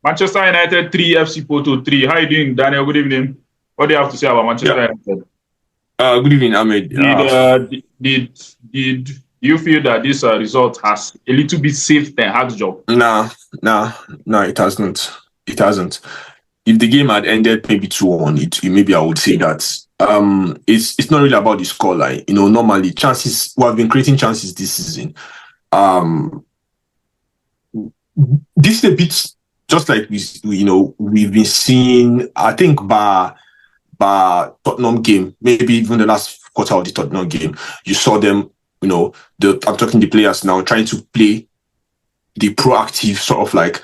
Manchester United 3, FC Porto 3. How are you doing, Daniel? Good evening. What do you have to say about Manchester Yeah. United? Good evening, Ahmed. Did you feel that this result has a little bit saved Ten Hag's job? Nah, nah, it hasn't. It hasn't. If the game had ended maybe 2-1, maybe I would say that. It's not really about the scoreline. Normally chances we have been creating chances this season. This is a bit just like we've been seeing. I think by Tottenham game, maybe even the last quarter of the Tottenham game, you saw them. I'm talking the players now trying to play the proactive sort of like,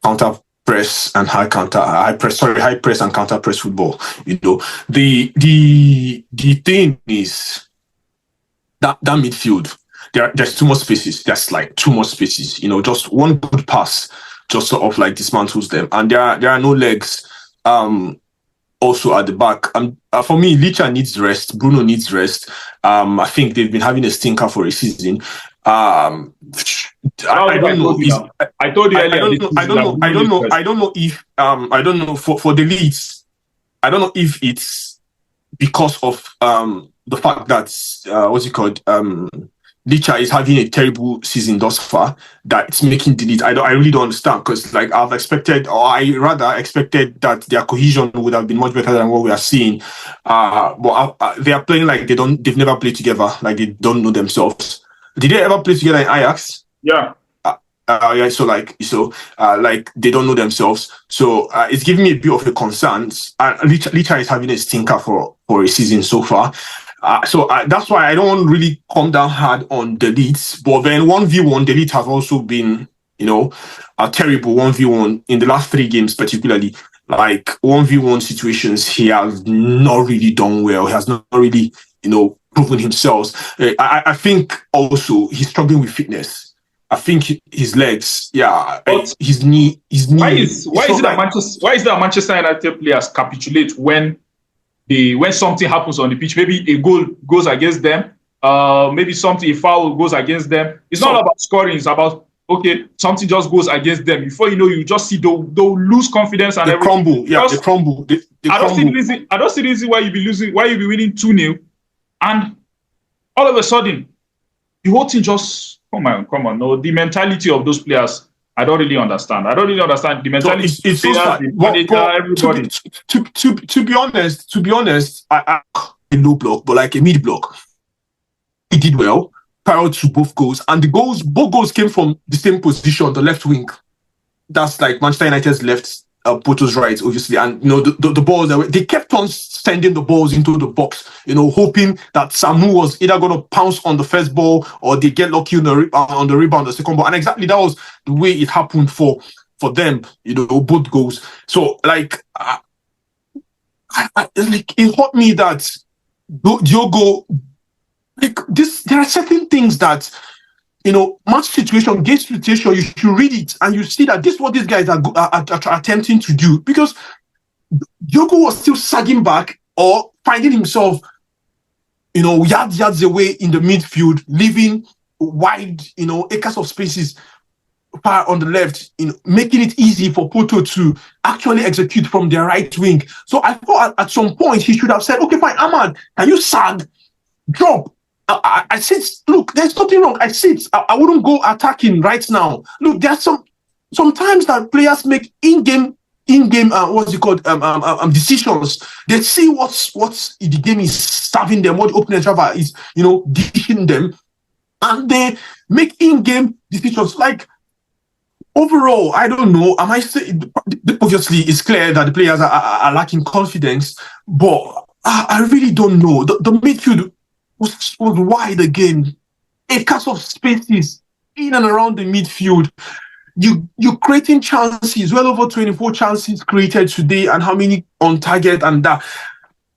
counter press and high press and counter press football. The thing is that midfield, there's too much spaces. There's like too much spaces. Just one good pass just sort of like dismantles them, and there are no legs. Also at the back, for me, Licha needs rest. Bruno needs rest. I think they've been having a stinker for a season. I don't know. I told you earlier. I don't know if I don't know for the Leeds. I don't know if it's because of the fact that what's it called? Licha is having a terrible season thus far that it's making the Leeds. I really don't understand, because like I've expected, or I rather expected that their cohesion would have been much better than what we are seeing. But they are playing like they've never played together, like they don't know themselves. Did they ever play together in Ajax? Yeah. Yeah. So they don't know themselves. So it's giving me a bit of a concern. Licha is having a stinker for a season so far. So that's why I don't really come down hard on the Leeds. But then 1v1, the Leeds have also been, a terrible 1v1 in the last 3 games, particularly. Like 1v1 situations, he has not really done well. He has not really, proven himself. I think also he's struggling with fitness. I think his legs, his knee. Why is it that Manchester United players capitulate when something happens on the pitch? Maybe a goal goes against them, maybe a foul goes against them. It's not about scoring, it's about something just goes against them. Before you know, you just see they'll lose confidence and everything. Crumble. Yeah, they crumble. I don't see the reason why you be winning 2-0, and all of a sudden the whole thing just come on. No, the mentality of those players, I don't really understand. The mentality. So it's everybody. To be honest, I a low block, but like a mid block, he did well prior to both goals, and both goals came from the same position, the left wing. That's like Manchester United's left, Porto's right, obviously, and the balls they kept on sending the balls into the box, hoping that Samu was either going to pounce on the first ball or they get lucky on the rebound, the second ball, and exactly that was the way it happened for them, both goals. So like, it hurt me that Diogo, like this, there are certain things that. Match situation, game situation, you should read it and you see that this is what these guys are attempting to do, because Diogo was still sagging back or finding himself, yards away in the midfield, leaving wide, acres of spaces far on the left, making it easy for Porto to actually execute from their right wing. So I thought at some point he should have said, okay, fine, Ahmad, can you sag, drop? I sit. Look, there's nothing wrong. I sit. I wouldn't go attacking right now. Look, there's sometimes that players make in-game decisions. They see what's the game is serving them, what the opponent is dishing them, and they make in-game decisions. Like overall, I don't know. Am I saying, obviously it's clear that the players are lacking confidence, but I really don't know. The midfield was wide again. Acres of spaces in and around the midfield. You're creating chances, well over 24 chances created today, and how many on target, and that.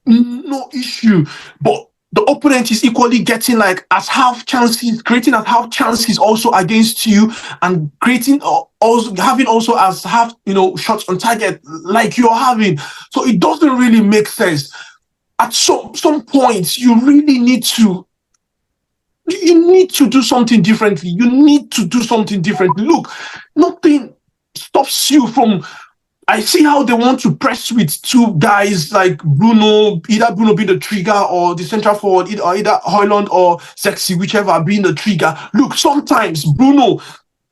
No issue. But the opponent is equally getting creating as half chances also against you, and creating also having also as half shots on target like you're having. So it doesn't really make sense. At some point, you really need to do something differently. Look, nothing stops you from. I see how they want to press with two guys like Bruno, either Bruno being the trigger or the central forward, either Højlund or Sexy, whichever being the trigger. Look, sometimes Bruno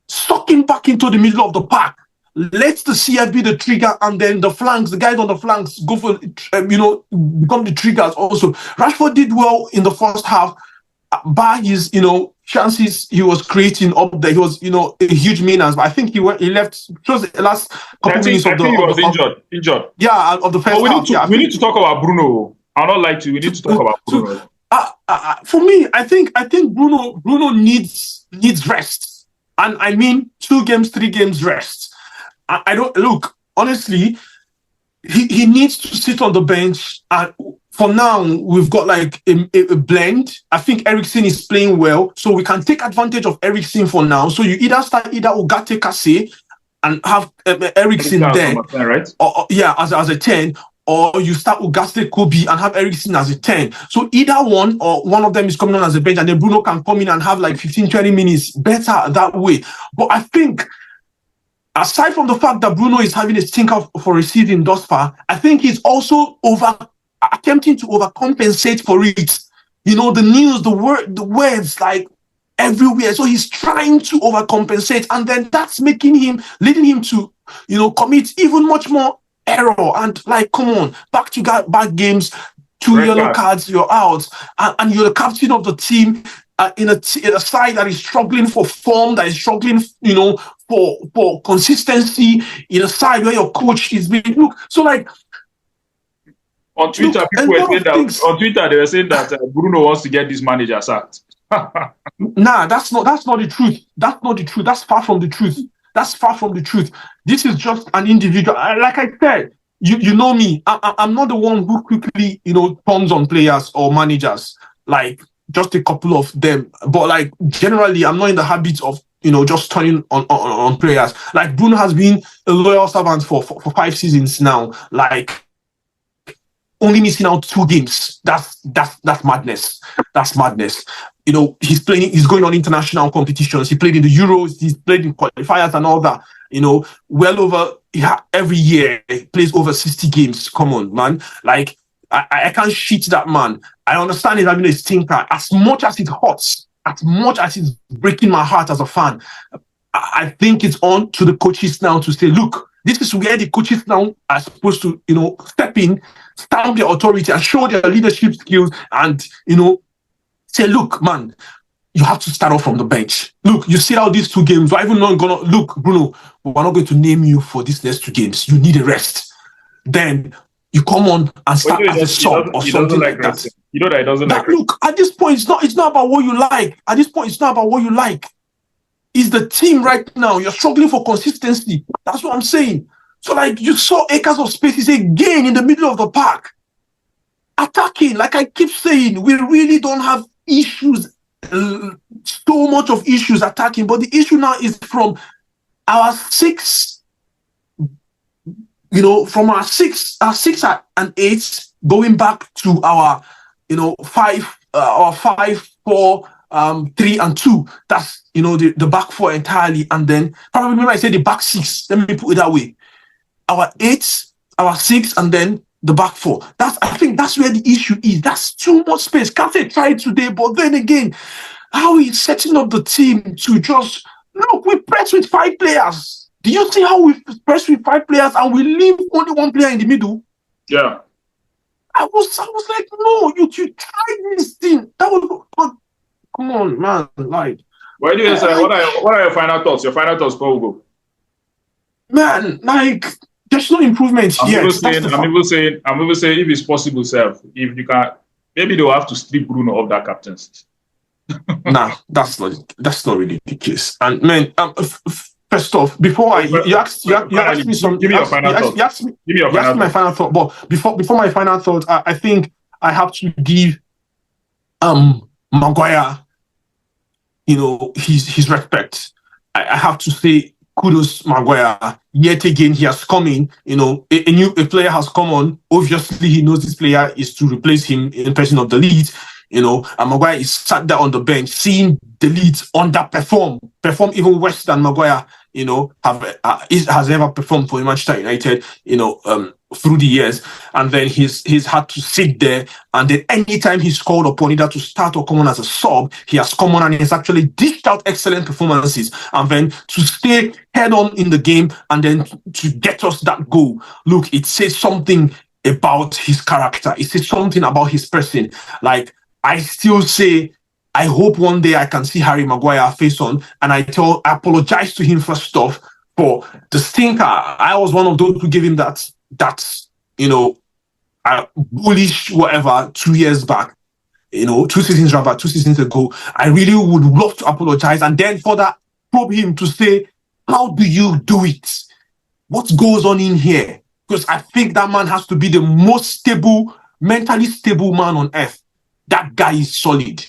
sucking back into the middle of the park, let the CF be the trigger, and then the flanks, the guys on the flanks go for, become the triggers also. Rashford did well in the first half, by his, chances he was creating up there. He was, a huge menace, but I think he left just the last couple minutes of the. I think he was injured. Yeah, of the first half. We need to talk about Bruno. I'll not lie to you. We need to talk about Bruno. For me, I think Bruno needs rest, and I mean 2 games, 3 games rest. I don't look honestly. He needs to sit on the bench. And for now, we've got like a blend. I think Eriksen is playing well, so we can take advantage of Eriksen for now. So you either start Ugarte Kase and have Eriksen there, 10, right? Or as a 10, or you start Ugarte Kobe and have Eriksen as a 10. So either one or one of them is coming on as a bench, and then Bruno can come in and have like 15-20 minutes better that way. But I think, aside from the fact that Bruno is having a stinker for a season thus far, I think he's also attempting to overcompensate for it. The news, the words, like everywhere. So he's trying to overcompensate, and then that's leading him to, commit even much more error. And like, come on, back to back games, 2 yellow cards, you're out, and you're the captain of the team. In a side that is struggling for form, that is struggling, for consistency, in a side where your coach is being so like. On Twitter, people were saying that. On Twitter, they were saying that Bruno wants to get this manager sacked. Nah, that's not the truth. That's not the truth. That's far from the truth. That's far from the truth. This is just an individual. Like I said, you know me. I'm not the one who quickly, turns on players or managers. Like, just a couple of them, but like generally, I'm not in the habit of just turning on players. Like Bruno has been a loyal servant for 5 seasons now. Like only missing out 2 games. That's madness. That's madness. He's going on international competitions. He played in the Euros. He's played in qualifiers and all that. Well over every year he plays over 60 games. Come on, man. Like I can't shit that man. I understand he's having a stinker. As much as it hurts, as much as it's breaking my heart as a fan, I think it's on to the coaches now to say, look, this is where the coaches now are supposed to, step in, stamp their authority and show their leadership skills and, say, look, man, you have to start off from the bench. Look, you sit out these 2 games. We're even not going to, look, Bruno, we're not going to name you for these next 2 games. You need a rest. Then you come on and start as a sub or something like that. You know that he doesn't like look, at this point, it's not about what you like. At this point, it's not about what you like. It's the team right now. You're struggling for consistency. That's what I'm saying. So, like, you saw acres of spaces again in the middle of the park. Attacking, like I keep saying, we really don't have issues, so much of issues attacking. But the issue now is from our 6, from our 6 and 8 going back to our 5 or 5, 4, 3 and 2. That's the back 4 entirely, and then probably maybe I say the back 6. Let me put it that way. Our 8, our 6, and then the back 4. I think that's where the issue is. That's too much space. Kante tried today, but then again, how he's setting up the team to just look. We press with 5 players. Do you see how we press with 5 players and we leave only 1 player in the middle? Yeah. I was like, no, you tried this thing. That was come on, man. Like, what do you say? What are your final thoughts? Your final thoughts, Hugo? Man, like, there's no improvement yet. I'm even saying, if it's possible, if you can, maybe they'll have to strip Bruno of that captaincy. Nah, that's not really the case. And man, first off, before you asked me some. Give me your final thought. You asked me my final thought. But before my final thought, I think I have to give Maguire, his respect. I have to say kudos, Maguire. Yet again, he has come in. A player has come on. Obviously, he knows this player is to replace him in person of the lead. and Maguire is sat there on the bench, seeing the Leeds perform even worse than Maguire, has ever performed for Manchester United, through the years. And then he's had to sit there, and then anytime he's called upon either to start or come on as a sub, he has come on and he's actually dished out excellent performances. And then to stay head on in the game and then to get us that goal, look, it says something about his character. It says something about his person. Like, I still say, I hope one day I can see Harry Maguire face on, and I apologize to him first off for the stinker. I was one of those who gave him that bullish whatever 2 years back, 2 seasons ago. I really would love to apologize and then further probe him to say, how do you do it? What goes on in here? Because I think that man has to be the most stable, mentally stable man on earth. That guy is solid.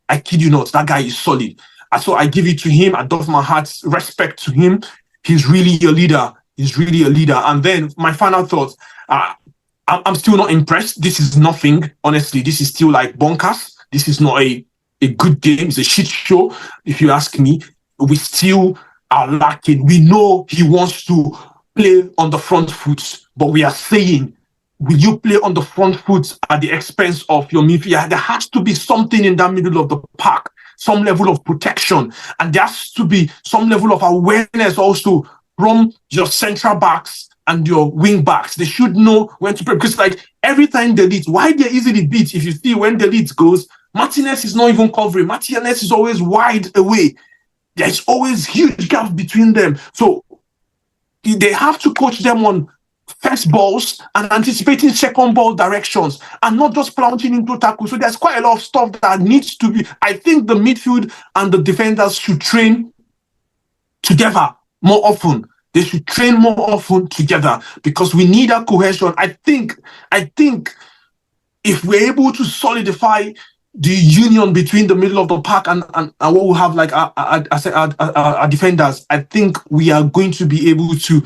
I kid you not, that guy is solid. So I give it to him. I doff my heart, respect to him. He's really a leader. And then my final thoughts, I'm still not impressed. This is nothing, honestly. This is still like bonkers. This is not a good game. It's a shit show, if you ask me. We still are lacking. We know he wants to play on the front foot, but we are saying, will you play on the front foot at the expense of your midfield? There has to be something in that middle of the park, some level of protection, and there has to be some level of awareness also from your central backs and your wing backs. They should know when to play, because like every time the Leeds, why they're easily beat, if you see when the Leeds goes, Martinez is not even covering. Martinez is always wide away. There's always huge gap between them. So they have to coach them on first balls and anticipating second ball directions and not just plunging into tackles. So there's quite a lot of stuff that needs to be. I think the midfield and the defenders should train together more often. They should train more often together because we need that cohesion. I think if we're able to solidify the union between the middle of the park and what we have like our defenders, I think we are going to be able to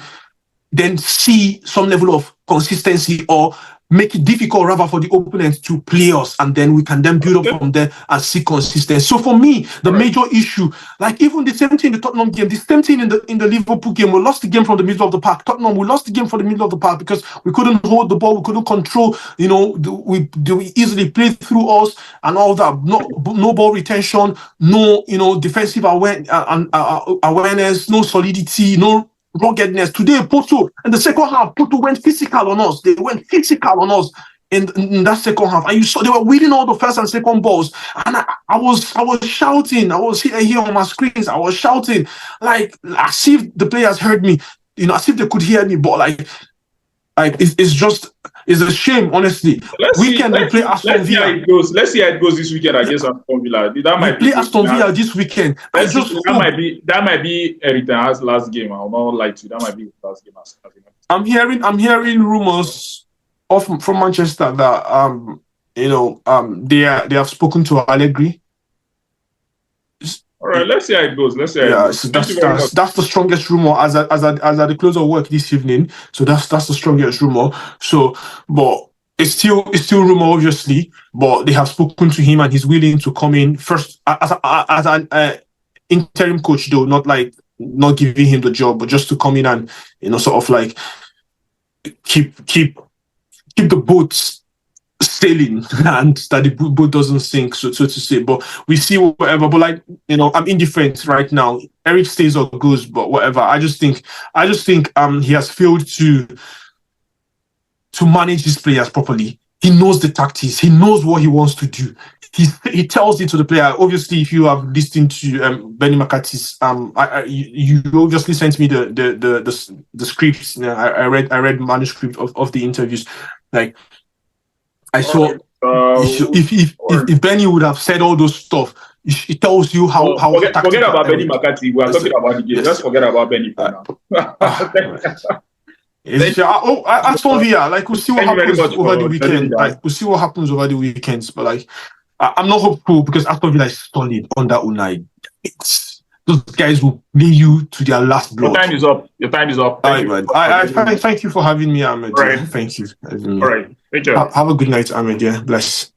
then see some level of consistency or make it difficult rather for the opponent to play us, and then we can then build up from there and see consistency. So for me, the major issue, like even the same thing in the Tottenham game, the same thing in the Liverpool game, we lost the game from the middle of the park. Tottenham, we lost the game from the middle of the park because we couldn't hold the ball, we couldn't control, we easily played through us and all that. No ball retention, no defensive awareness, no solidity, no ruggedness. Today, Porto, in the second half, Porto went physical on us. They went physical on us in that second half. And you saw they were winning all the first and second balls. And I was shouting. I was here on my screens. I was shouting like as if the players heard me, as if they could hear me. But like it's a shame, honestly. Let's see how it goes this weekend against Aston Villa. That might play Aston Villa this weekend. That might be Eric Ten Hag's last game. I'll not lie to you. That might be his last game. I'm hearing rumors from Manchester that they have spoken to Allegri. All right, let's see how it goes. That's the strongest rumor as at the close of work this evening. So that's the strongest rumor. So, but it's still rumor, obviously. But they have spoken to him, and he's willing to come in first as an interim coach, though not giving him the job, but just to come in and sort of like keep the boats sailing and that the boat doesn't sink, so to say. But we see whatever. But I'm indifferent right now. Eric stays or goes, but whatever. I just think he has failed to manage his players properly. He knows the tactics. He knows what he wants to do. He tells it to the player. Obviously, if you have listened to Benny McCarthy's, you obviously sent me the scripts. I read manuscript of the interviews. Like, I saw if Benny would have said all those stuff, it tells you how. Forget about Benny McCarthy. We are talking about the game. Let's forget about Benny for now. Aston Villa, we'll see what happens over the weekend. We'll see what happens over the weekends. But I'm not hopeful because Aston Villa is solid under Unai. Those guys will play you to their last blood. Your time is up. Thank you for having me, Ahmed. All right. Thank you. All right. Thank you. Have a good night, Ahmed. Yeah, bless.